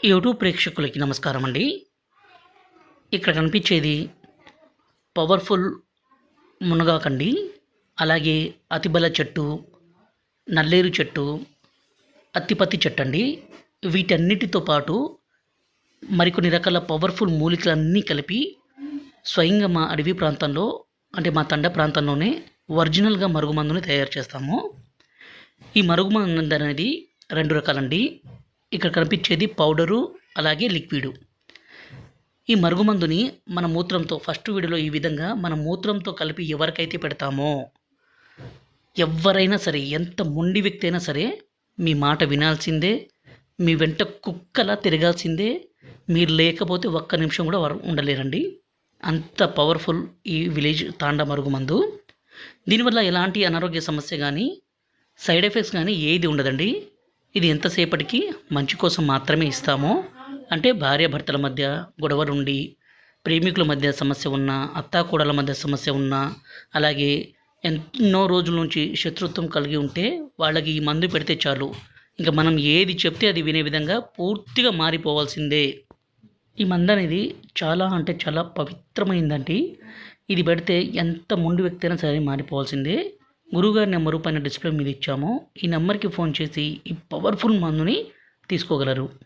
YouTube ప్రేక్షకులకి నమస్కారం అండి. ఇక్కడ కనిపించేది పవర్ఫుల్ మునగాకండి. అలాగే అతిబల చెట్టు, నల్లేరు చెట్టు, అత్తిపత్తి చెట్టు అండి. వీటన్నిటితో పాటు మరికొన్ని రకాల పవర్ఫుల్ మూలికలన్నీ కలిపి స్వయంగా మా అడవి ప్రాంతంలో, అంటే మా తండ ప్రాంతంలోనే ఒరిజినల్గా మరుగుమందుని తయారు చేస్తాము. ఈ మరుగుమందు అనేది 2 రకాలండి. ఇక్కడ కనిపించేది పౌడరు, అలాగే లిక్విడు. ఈ మరుగుమందుని మన మూత్రంతో, ఫస్ట్ వీడియోలో ఈ విధంగా మన మూత్రంతో కలిపి ఎవరికైతే పెడతామో, ఎవ్వరైనా సరే, ఎంత మొండి వ్యక్తి అయినా సరే మీ మాట వినాల్సిందే, మీ వెంట కుక్కలా తిరగాల్సిందే. మీరు లేకపోతే ఒక్క నిమిషం కూడా ఉండలేరండి. అంత పవర్ఫుల్ ఈ విలేజ్ తాండా మరుగుమందు. దీనివల్ల ఎలాంటి అనారోగ్య సమస్య కానీ, సైడ్ ఎఫెక్ట్స్ కానీ ఏది ఉండదండి. ఇది ఎంతసేపటికి మంచి కోసం మాత్రమే ఇస్తాము. అంటే భార్యాభర్తల మధ్య గొడవలుండి, ప్రేమికుల మధ్య సమస్య ఉన్నా, అత్తాకోడల మధ్య సమస్య ఉన్నా, అలాగే ఎన్నో రోజుల నుంచి శత్రుత్వం కలిగి ఉంటే వాళ్ళకి ఈ మందు పెడితే చాలు, ఇంకా మనం ఏది చెప్తే అది వినే విధంగా పూర్తిగా మారిపోవాల్సిందే. ఈ మందు అనేది చాలా అంటే చాలా పవిత్రమైందండి. ఇది పెడితే ఎంత మొండి వ్యక్తి అయినా సరే మారిపోవాల్సిందే. గురువుగారి నెంబరు పైన డిస్ప్లే మీద ఇచ్చాము. ఈ నెంబర్కి ఫోన్ చేసి ఈ పవర్ఫుల్ మందుని తీసుకోగలరు.